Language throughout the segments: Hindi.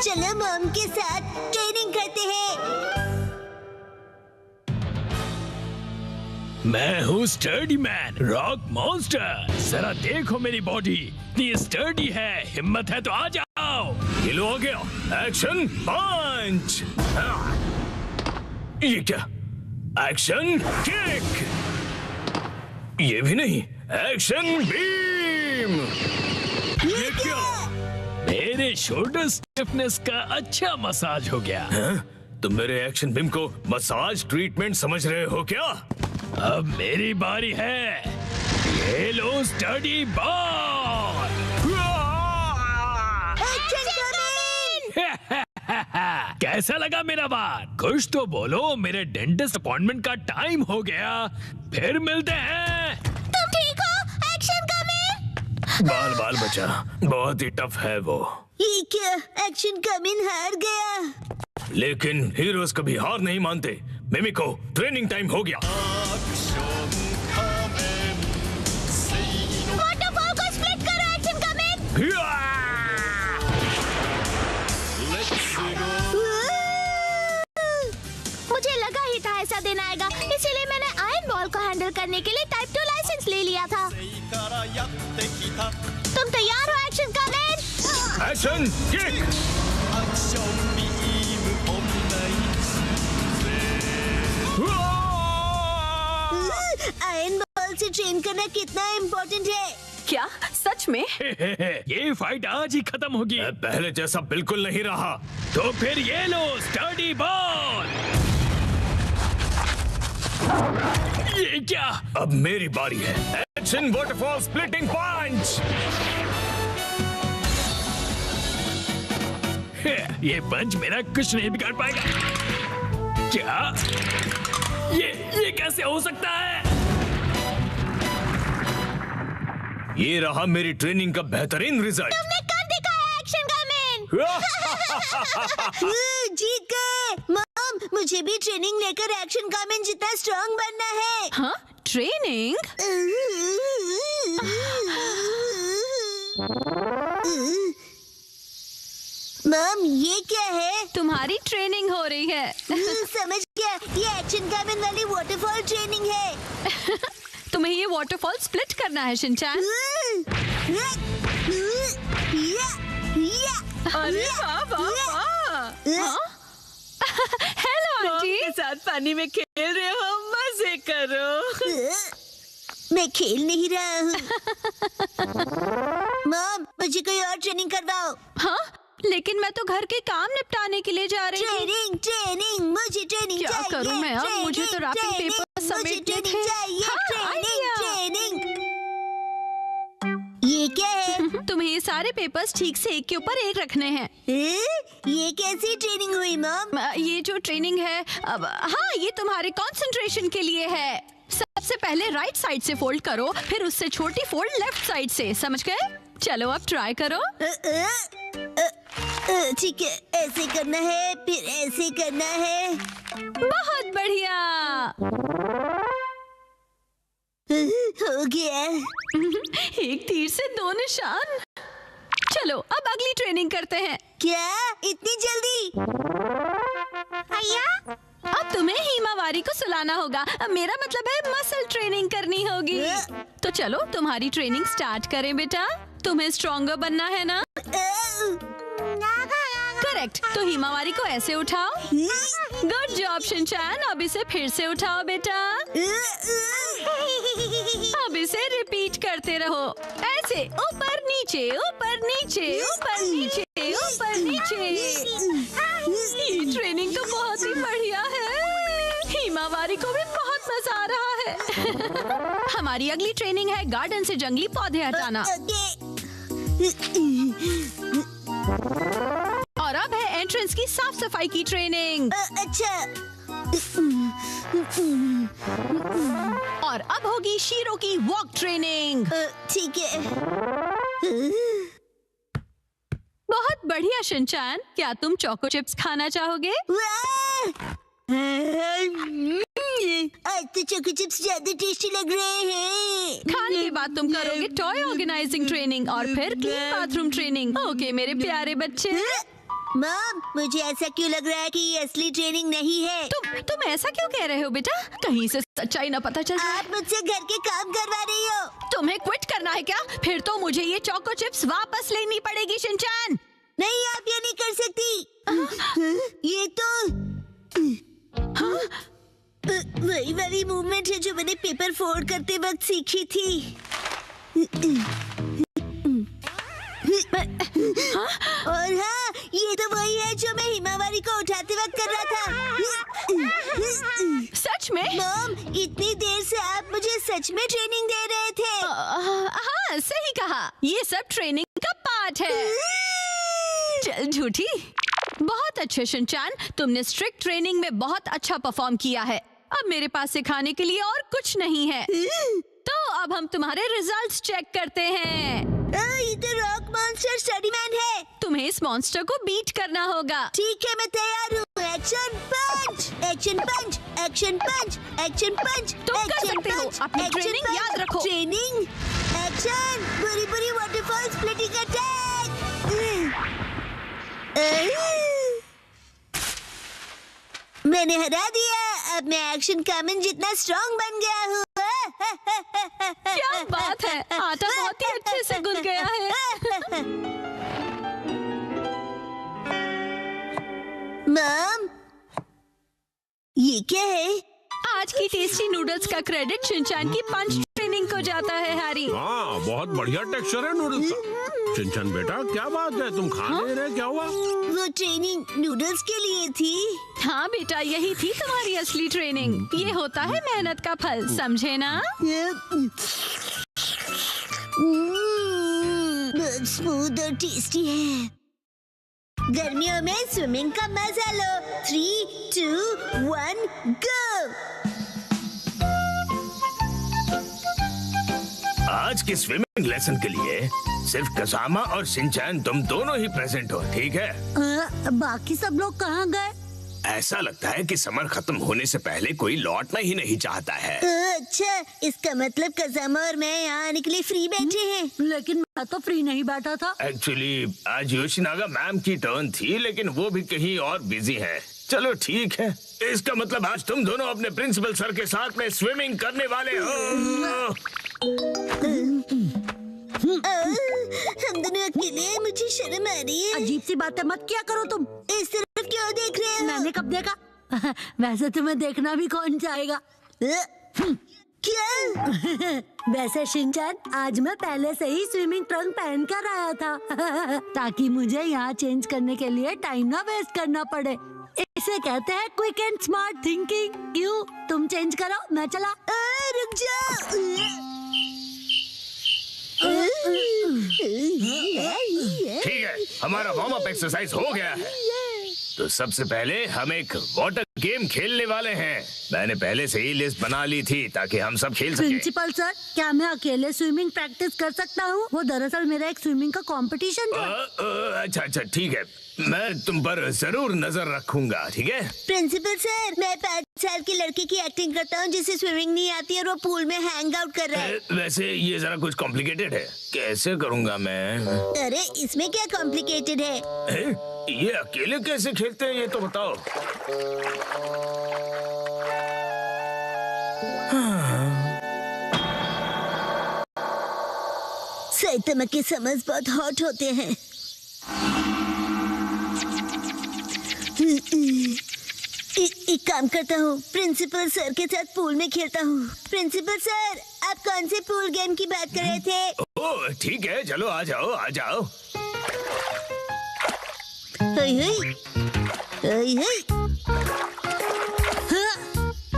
चलो मॉम के साथ ट्रेनिंग करते हैं। मैं हूँ स्टर्डी मैन, रॉक मॉन्स्टर। जरा देखो मेरी बॉडी इतनी स्टर्डी है। हिम्मत है तो आ जाओ। किलो हो गया। एक्शन पंच। ये क्या? Action kick. ये भी नहीं। Action beam. ये क्या? मेरे शोल्डर स्टिफनेस का अच्छा मसाज हो गया। तुम मेरे एक्शन बीम को मसाज ट्रीटमेंट समझ रहे हो क्या? अब मेरी बारी है। ये लो स्टडी बॉल। कैसा लगा मेरा बात? कुछ तो बोलो। मेरे डेंटिस्ट अपॉइंटमेंट का टाइम हो गया। फिर मिलते हैं। तुम ठीक हो? Action coming. बाल बाल बचा, बहुत ही टफ है वो। ये क्या? एक्शन कमिंग हार गया। लेकिन हीरोज कभी हार नहीं मानते। मिमिको, ट्रेनिंग टाइम हो गया। वाटरफॉल को स्प्लिट करो। Action coming. मुझे लगा ही था ऐसा दिन आएगा, इसीलिए मैंने आयरन बॉल को हैंडल करने के लिए टाइप 2 लाइसेंस ले लिया था। तुम तैयार हो? Action coming. Action kick. Iron ball से ट्रेन करना कितना इम्पोर्टेंट है। क्या सच में? ये फाइट आज ही खत्म होगी। पहले जैसा बिल्कुल नहीं रहा। तो फिर ये लो स्टडी बॉल। ये क्या? अब मेरी बारी है। एक्शन वाटरफॉल स्प्लिटिंग पंच। ये पंच मेरा कुछ नहीं बिगाड़ पाएगा। क्या? ये कैसे हो सकता है? ये रहा मेरी ट्रेनिंग का बेहतरीन रिजल्ट। तुमने कर दिखाया एक्शन कमिंग। जीत गए। मॉम, मुझे भी ट्रेनिंग लेकर एक्शन कमिंग जितना स्ट्रांग बनना है। हाँ, ट्रेनिंग? मॉम, ये क्या है? तुम्हारी ट्रेनिंग हो रही है। समझ गया, ये एक्शन कमिंग वाली वाटरफॉल ट्रेनिंग है। तुम्हें ये वाटरफॉल स्प्लिट करना है शिनचैन। अरे वाह वाह वाह। Hello aunty. के साथ पानी में खेल रहे हो, मजे करो। मैं खेल नहीं रहा हूँ। मॉम, मुझे कोई और ट्रेनिंग करवाओ। हाँ, लेकिन मैं तो घर के काम निपटाने के लिए जा रही हूँ। ट्रेनिंग, मुझे ट्रेनिंग क्या चाहिए। करूँ मैं अब? मुझे तो रैपिंग पेपर समेटने थे। हाँ, ट्रेनिंग। ये क्या है? तुम्हें ये सारे पेपर्स ठीक से एक के ऊपर एक रखने हैं। ये कैसी ट्रेनिंग हुई मॉम? ये जो ट्रेनिंग है, अब हाँ, ये तुम्हारे कंसंट्रेशन के लिए है। सबसे पहले राइट साइड से फोल्ड करो, फिर उससे छोटी फोल्ड लेफ्ट साइड से। समझ गए? चलो अब ट्राई करो। ठीक है, ऐसे करना है, फिर ऐसे करना है। बहुत बढ़िया। हो गया। एक तीर से दो निशान। चलो अब अगली ट्रेनिंग करते हैं। क्या इतनी जल्दी? भैया, अब तुम्हें हिमावारी को सुलाना होगा। अब मेरा मतलब है मसल ट्रेनिंग करनी होगी। तो चलो तुम्हारी ट्रेनिंग स्टार्ट करें बेटा। तुम्हें स्ट्रॉन्गर बनना है ना? करेक्ट। तो हिमावारी को ऐसे उठाओ। Good job Shinchan. अब इसे फिर से उठाओ बेटा। अब इसे रिपीट करते रहो। ऐसे ऊपर नीचे ऊपर नीचे ऊपर नीचे ऊपर नीचे। ये ट्रेनिंग तो बहुत ही बढ़िया है। हिमावारी को भी बहुत मजा आ रहा है। हमारी अगली ट्रेनिंग है गार्डन से जंगली पौधे हटाना। और अब है एंट्रेंस की साफ सफाई की ट्रेनिंग। अच्छा। और अब होगी शीरो की वॉक ट्रेनिंग। ठीक है। बहुत बढ़िया शिनचैन। क्या तुम चोको चिप्स खाना चाहोगे? आज तो चोको चिप्स ज्यादा टेस्टी लग रहे हैं। खाने के बाद तुम करोगे टॉय ऑर्गेनाइजिंग ट्रेनिंग और फिर क्लीन बाथरूम ट्रेनिंग। ओके मेरे प्यारे बच्चे। मॉम, मुझे ऐसा क्यों लग रहा है कि ये असली ट्रेनिंग नहीं है? तुम ऐसा क्यों कह रहे हो बेटा? कहीं से सच्चाई ना पता चल जाए। आप मुझसे घर के काम करवा रही हो। तुम्हें क्विट करना है क्या? फिर तो मुझे ये चोको चिप्स वापस लेनी पड़ेगी शिनचैन। नहीं, आप ये नहीं कर सकती। ये तो वही वाली मूवमेंट है जो मैंने पेपर फोल्ड करते वक्त सीखी थी। और हाँ, ये तो वही है जो मैं हिमावारी को उठाते वक्त कर रहा था। सच में? मॉम, इतनी देर से आप मुझे सच में ट्रेनिंग दे रहे थे। हाँ, सही कहा। ये सब ट्रेनिंग का पार्ट है। चल झूठी। बहुत अच्छे शिनचैन, तुमने स्ट्रिक्ट ट्रेनिंग में बहुत अच्छा परफॉर्म किया है। अब मेरे पास सिखाने के लिए और कुछ नहीं है। तो अब हम तुम्हारे रिजल्ट्स चेक करते हैं। ये तो रॉक मॉन्स्टर स्टडी मैन है। तुम्हें इस मॉन्स्टर को बीट करना होगा। ठीक है, मैं तैयार हूँ। एक्शन पंच, एक्शन पंच, एक्शन पंच, एक्शन पंच। तुम कर सकते हो। अपनी ट्रेनिंग याद रखो। ट्रेनिंग, एक्शन, बुरी बुरी वाटरफॉल स्प्लिटिंग अटैक। मैंने हरा दिया। अब मैं एक्शन कामन जितना स्ट्रॉन्ग बन गया हूँ। क्या बात है, आटा बहुत ही अच्छे से गुल गया है। मॉम, ये क्या है? आज की टेस्टी नूडल्स का क्रेडिट शिनचैन की पंच ट्रेनिंग को जाता है हैरी। हाँ, बहुत बढ़िया टेक्सचर है नूडल्स का। शिनचैन बेटा, क्या बात है, तुम खा नहीं रहे? क्या हुआ? वो ट्रेनिंग नूडल्स के लिए थी। हाँ बेटा, यही थी तुम्हारी असली ट्रेनिंग। ये होता है मेहनत का फल, समझे ना? बहुत स्मूथ और टेस्टी है। गर्मियों में स्विमिंग का मजा लो। 3, 2, 1, गो। आज के स्विमिंग लेसन के लिए सिर्फ कसामा और शिनचैन तुम दोनों ही प्रेजेंट हो, ठीक है? बाकी सब लोग कहाँ गए? ऐसा लगता है कि समर खत्म होने से पहले कोई लौटना ही नहीं चाहता है। अच्छा, इसका मतलब कसामा और मैं यहाँ आने के लिए फ्री बैठे हैं। लेकिन मैं तो फ्री नहीं बैठा था। एक्चुअली आज योशिनागा मैम की टर्न थी, लेकिन वो भी कहीं और बिजी है। चलो ठीक है, इसका मतलब आज तुम दोनों अपने प्रिंसिपल सर के साथ में स्विमिंग करने वाले हो। हम दोनों अकेले हैं, मुझे शर्म आ रही है। अजीब सी बातें मत किया करो तुम। इस तरफ क्यों देख रहे हो? मैंने कब देखा? वैसे तुम्हें देखना भी कौन चाहेगा। क्या? वैसे शिनचैन, आज मैं पहले से ही स्विमिंग ट्रंक पहन कर आया था ताकि मुझे यहाँ चेंज करने के लिए टाइम ना वेस्ट करना पड़े। इसे कहते हैं क्विक एंड स्मार्ट थिंकिंग। क्यों, तुम चेंज करो, मैं चला। रुक जाओ। ठीक है, हमारा वार्म अप एक्सरसाइज हो गया है, तो सबसे पहले हम एक वाटर गेम खेलने वाले हैं। मैंने पहले से ही लिस्ट बना ली थी ताकि हम सब खेल सकें। प्रिंसिपल सर, क्या मैं अकेले स्विमिंग प्रैक्टिस कर सकता हूँ? वो दरअसल मेरा एक स्विमिंग का कंपटीशन था। अच्छा ठीक है, मैं तुम पर जरूर नजर रखूंगा, ठीक है? प्रिंसिपल सर, मैं 5 साल की लड़की की एक्टिंग करता हूँ जिसे स्विमिंग नहीं आती और वो पूल में हैंग आउट कर रहा है। वैसे ये जरा कुछ कॉम्प्लिकेटेड है, कैसे करूँगा मैं? अरे इसमें क्या कॉम्प्लिकेटेड है? ये अकेले कैसे खेलते हैं, ये तो बताओ। साइतामा के समर्स बहुत हॉट होते हैं। एक काम करता हूँ, प्रिंसिपल सर के साथ पूल में खेलता हूँ। प्रिंसिपल सर, आप कौन से पूल गेम की बात कर रहे थे? ओह ठीक है, चलो आ जाओ आ जाओ।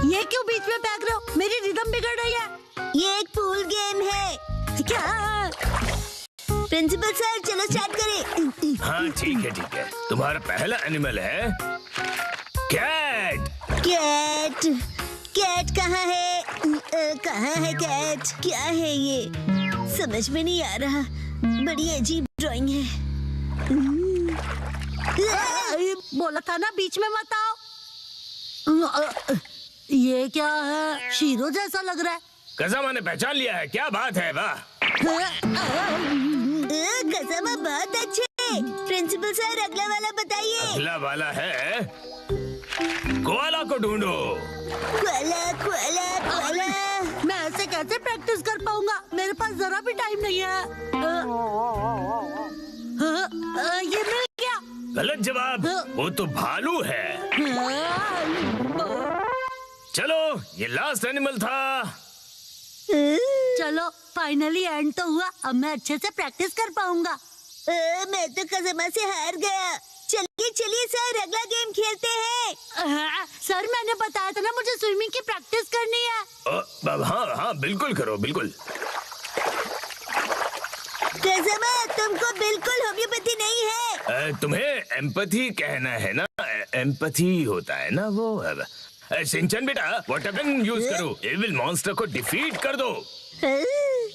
ये क्यों बीच में फेंक रहे हो? मेरी रिदम बिगड़ रही है। ये एक पूल गेम है। क्या? प्रिंसिपल सर, चलो स्टार्ट करें। हाँ ठीक है, तुम्हारा पहला एनिमल है कैट। कैट? कैट कहाँ है? कहाँ है कैट? क्या है ये? समझ में नहीं आ रहा। बड़ी अजीब ड्राइंग है। बोला था ना बीच में मत आओ। ये क्या है? शीरो जैसा लग रहा है। कसामा ने पहचान लिया है, क्या बात है? वाह, कसामा बहुत अच्छे प्रिंसिपल सर अगला वाला बताइए। अगला वाला है कोआला को ढूंढो। Cola Cola Cola. मैं ऐसे कैसे प्रैक्टिस कर पाऊंगा? मेरे पास जरा भी टाइम नहीं है। ये मिल गया। गलत जवाब, वो तो भालू है। चलो, ये लास्ट एनिमल था। चलो फाइनली एंड तो हुआ। अब मैं अच्छे से प्रैक्टिस कर पाऊंगा। मैं तो कसम से हार गया। चलिए चलिए सर, अगला गेम खेलते हैं। सर मैंने बताया था ना मुझे स्विमिंग की प्रैक्टिस करनी है। हाँ हाँ बिल्कुल करो, बिल्कुल। कसम, तुमको बिल्कुल होम्योपैथी नहीं है। तुम्हें एम्पैथी कहना है ना? एम्पैथी होता है ना वो। शिनचैन बेटा, वाटर गन यूज करो। एविल मॉन्स्टर को डिफीट कर दो।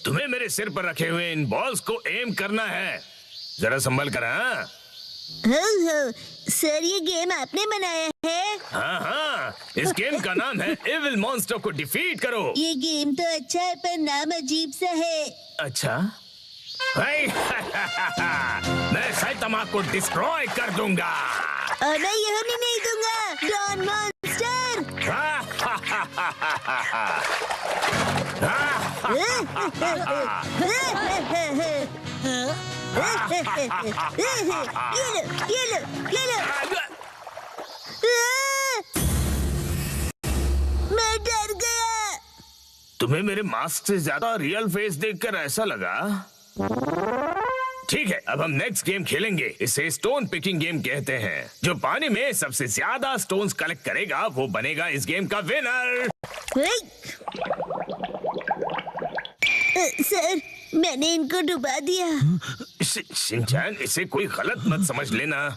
तुम्हें मेरे सिर पर रखे हुए इन बॉल्स को एम करना है। जरा संभल कर। हाँ सर, ये गेम आपने बनाया है? हाँ हाँ, इस गेम का नाम है एविल मॉन्स्टर को डिफीट करो। ये गेम तो अच्छा है पर नाम अजीब सा है। अच्छा मैं साइतामा को डिस्ट्रॉय कर दूंगा। और मैं ये होने नहीं दूंगा। Don monster. ये लो। मैं डर गया। तुम्हें मेरे मास्क से ज्यादा रियल फेस देखकर ऐसा लगा? ठीक है, अब हम नेक्स्ट गेम खेलेंगे। इसे स्टोन पिकिंग गेम कहते हैं। जो पानी में सबसे ज्यादा स्टोन्स कलेक्ट करेगा वो बनेगा इस गेम का विनर। सर, मैंने इनको डुबा दिया। शिनचैन, इसे कोई गलत मत समझ लेना।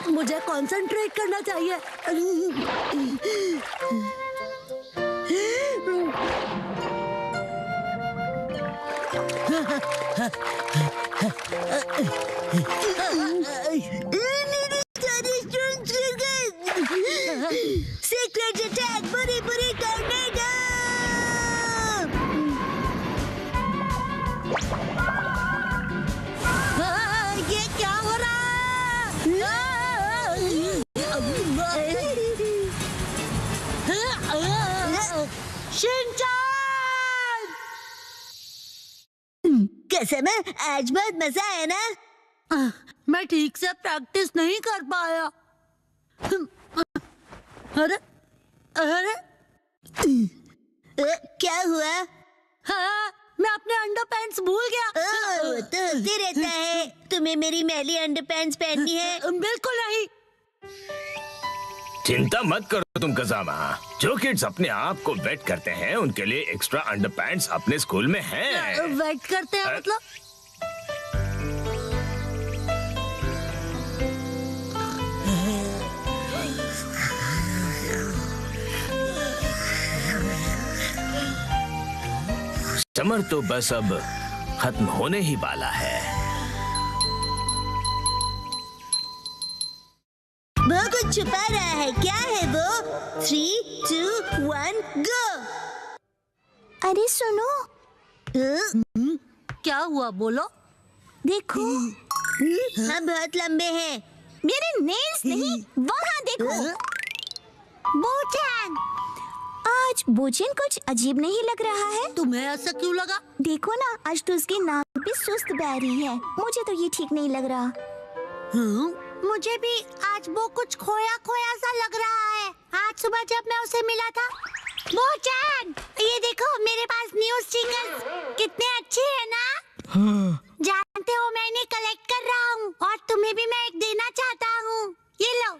मुझे कंसंट्रेट करना चाहिए। सीक्रेट अटैक, बुरी बुरी टॉर्नेडो। ये क्या हो रहा है? शिनचैन! कसम है, आज बहुत मजा आया ना। मैं ठीक से प्रैक्टिस नहीं कर पाया। अरे अरे क्या हुआ? हाँ, मैं अपने अंडरपैंट्स भूल गया। वो तो होते रहता है। तुम्हें मेरी मैली अंडरपैंट्स पहननी है? बिल्कुल नहीं। चिंता मत करो तुम कज़ामा। जो किड्स अपने आप को वेट करते हैं उनके लिए एक्स्ट्रा अंडरपैंट्स अपने स्कूल में हैं। वेट करते हैं मतलब? समर तो बस अब खत्म होने ही वाला है। वो कुछ छुपा रहा है। क्या है वो? 3, 2, 1 गो। अरे सुनो, क्या हुआ बोलो? देखो हम बहुत लंबे हैं। मेरे नेल्स नहीं, वहाँ देखो। बोचैन, आज बोचैन कुछ अजीब नहीं लग रहा है। तुम्हें ऐसा क्यों लगा? देखो ना, आज तो उसकी नाक भी सुस्त बह रही है। मुझे तो ये ठीक नहीं लग रहा। मुझे भी आज वो कुछ खोया खोया सा लग रहा है। आज सुबह जब मैं उसे मिला था। बोचैन, ये देखो मेरे पास न्यू स्टिकर्स कितने अच्छे हैं ना? जानते हो मैं इन्हें कलेक्ट कर रहा हूँ और तुम्हें भी मैं एक देना चाहता हूँ। ये लो।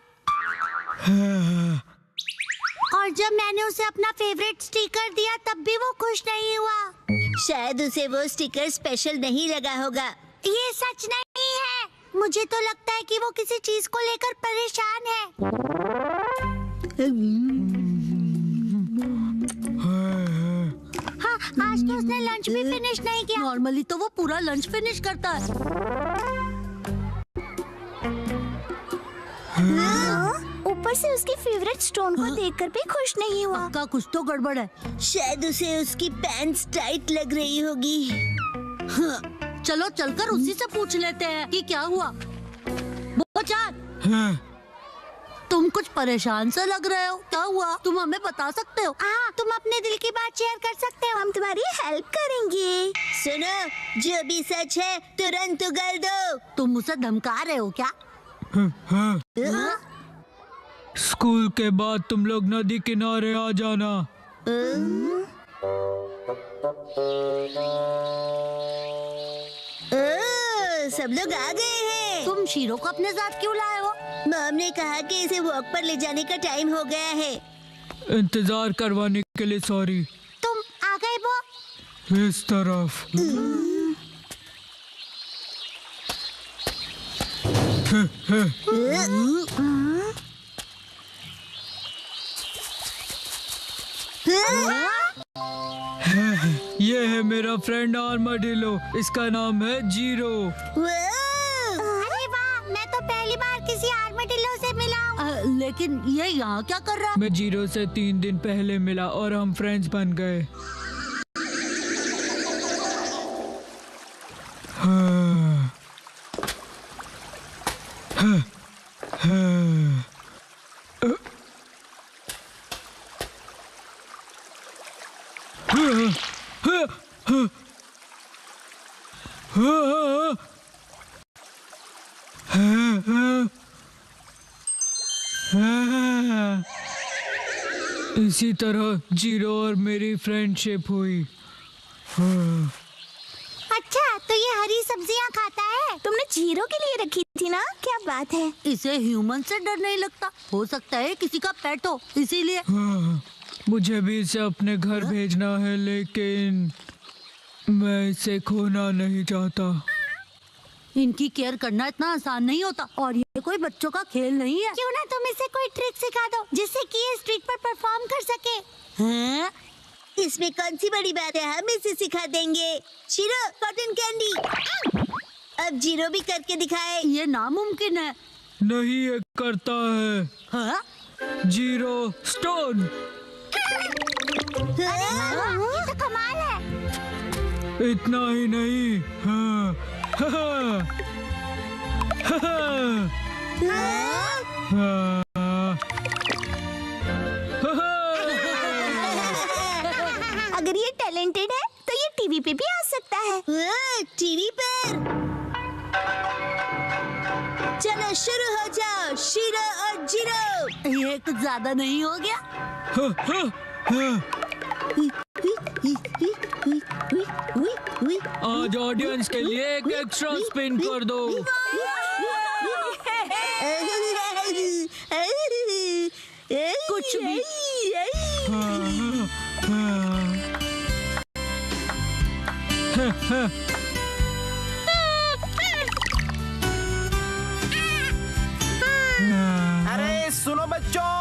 और जब मैंने उसे अपना फेवरेट स्टिकर दिया तब भी वो खुश नहीं हुआ। शायद उसे वो स्टिकर स्पेशल नहीं लगा होगा। ये सच नहीं है। मुझे तो लगता है कि वो किसी चीज को लेकर परेशान है। आज तो उसने लंच भी फिनिश नहीं किया। नॉर्मली तो वो पूरा लंच फिनिश करता है। ऊपर से उसकी फेवरेट स्टोन को देखकर भी खुश नहीं हुआ। पक्का कुछ तो गड़बड़ है। शायद उसे उसकी पैंट्स टाइट लग रही होगी। चलो चलकर उसी से पूछ लेते हैं कि क्या हुआ। बोचान, तुम कुछ परेशान से लग रहे हो, क्या हुआ? तुम हमें बता सकते हो? हाँ, तुम अपने दिल की बात शेयर कर सकते हो, हम तुम्हारी हेल्प करेंगे। सुनो, जो भी सच है तुरंत उगल दो। तुम उसे धमका रहे हो क्या? स्कूल के बाद तुम लोग नदी किनारे आ जाना। सब लोग आ गए हैं। तुम शीरो को अपने साथ क्यों लाए हो? मॉम ने कहा कि इसे वॉक पर ले जाने का टाइम हो गया है। इंतजार करवाने के लिए सॉरी। तुम आ गए वो? इस तरफ। ये है मेरा फ्रेंड आर्माडिलो, इसका नाम है जीरो। अरे वाह, मैं तो पहली बार किसी आर्माडिलो से मिला हूँ। लेकिन ये यहाँ क्या कर रहा है? मैं जीरो से 3 दिन पहले मिला और हम फ्रेंड्स बन गए। इसी तरह जीरो और मेरी फ्रेंडशिप हुई। अच्छा, तो ये हरी सब्जियाँ खाता है? तुमने जीरो के लिए रखी थी ना? क्या बात है। इसे ह्यूमन से डर नहीं लगता? हो सकता है किसी का पेट हो, इसीलिए। मुझे भी इसे अपने घर भेजना है, लेकिन मैं इसे खोना नहीं चाहता। इनकी केयर करना इतना आसान नहीं होता, और ये कोई बच्चों का खेल नहीं है। क्यों ना तुम इसे कोई ट्रिक सिखा दो जिससे कि ये स्ट्रीट पर परफॉर्म कर सके। हैं? इसमें कौन सी बड़ी बात है, हम इसे सिखा देंगे। Shero, cotton candy. अब जीरो भी करके दिखाए। ये नामुमकिन है। नहीं, ये करता है। हाँ? Zero stone. ये तो कमाल है। इतना ही नहीं। हाँ। हाँ। हाँ। अगर ये टैलेंटेड है तो ये टीवी पे भी आ सकता है। टीवी पर। चलो शुरू हो जाओ, शीरो और जीरो। ये कुछ ज्यादा नहीं हो गया? हाँ, हाँ, हाँ। आज ऑडियंस के लिए एक एक्स्ट्रा स्पिन कर दो। कुछ भी। अरे सुनो बच्चों,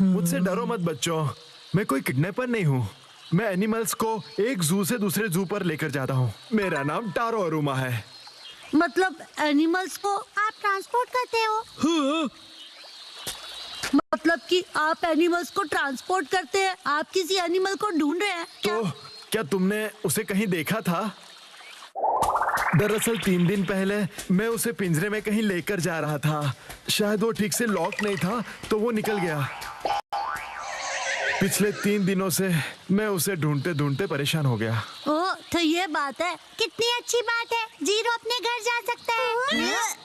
मुझसे डरो मत बच्चों, मैं कोई किडनैपर नहीं हूँ। मैं एनिमल्स को एक जू से दूसरे जू पर लेकर जाता हूँ। मेरा नाम टारो अरुमा है। मतलब एनिमल्स को आप ट्रांसपोर्ट करते हो? हाँ। मतलब कि आप एनिमल्स को ट्रांसपोर्ट करते हैं? आप किसी एनिमल को ढूंढ रहे हैं क्या? तो क्या तुमने उसे कहीं देखा था? दरअसल 3 दिन पहले मैं उसे पिंजरे में कहीं लेकर जा रहा था। शायद वो ठीक से लॉक नहीं था तो वो निकल गया। पिछले 3 दिनों से मैं उसे ढूंढते ढूंढते परेशान हो गया। ओह, तो ये बात है। कितनी अच्छी बात है, जीरो अपने घर जा सकता है।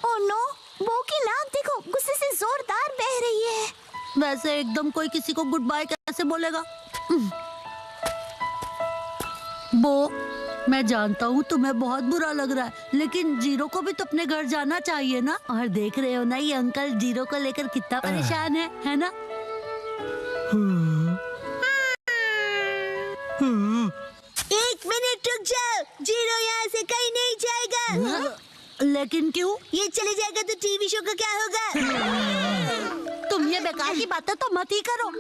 ओह नो, बो की नाक देखो, गुस्से से जोरदार बह रही है। वैसे एकदम कोई किसी को गुड बाय कैसे बोलेगा? बो, मैं जानता हूँ तुम्हें बहुत बुरा लग रहा है, लेकिन जीरो को भी तो अपने घर जाना चाहिए ना। और देख रहे हो ना ये अंकल जीरो को लेकर कितना परेशान है ना? एक मिनट रुक जाओ, जीरो यहाँ से कहीं नहीं जाएगा। लेकिन क्यों? ये चले जाएगा तो टीवी शो का क्या होगा? बेकार की बातें तो मत ही करो।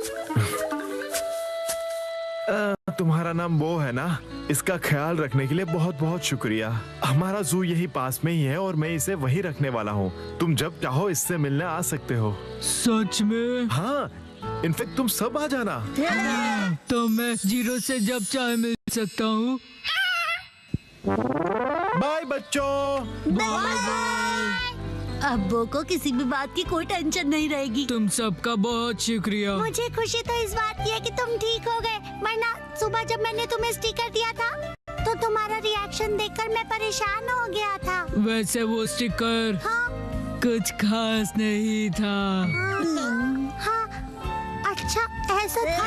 तुम्हारा नाम वो है ना? इसका ख्याल रखने के लिए बहुत बहुत शुक्रिया। हमारा जू यही पास में ही है और मैं इसे वहीं रखने वाला हूँ। तुम जब चाहो इससे मिलने आ सकते हो। सच में? हाँ, इनफेक्ट तुम सब आ जाना। तो मैं जीरो से जब चाहे मिल सकता हूँ। बाय बच्चों। अब वो को किसी भी बात की कोई टेंशन नहीं रहेगी। तुम सबका बहुत शुक्रिया। मुझे खुशी तो इस बात की है कि तुम ठीक हो गए, वरना सुबह जब मैंने तुम्हें स्टिकर दिया था तो तुम्हारा रिएक्शन देखकर मैं परेशान हो गया था। वैसे वो स्टिकर हाँ, कुछ खास नहीं था। हाँ, अच्छा ऐसा था।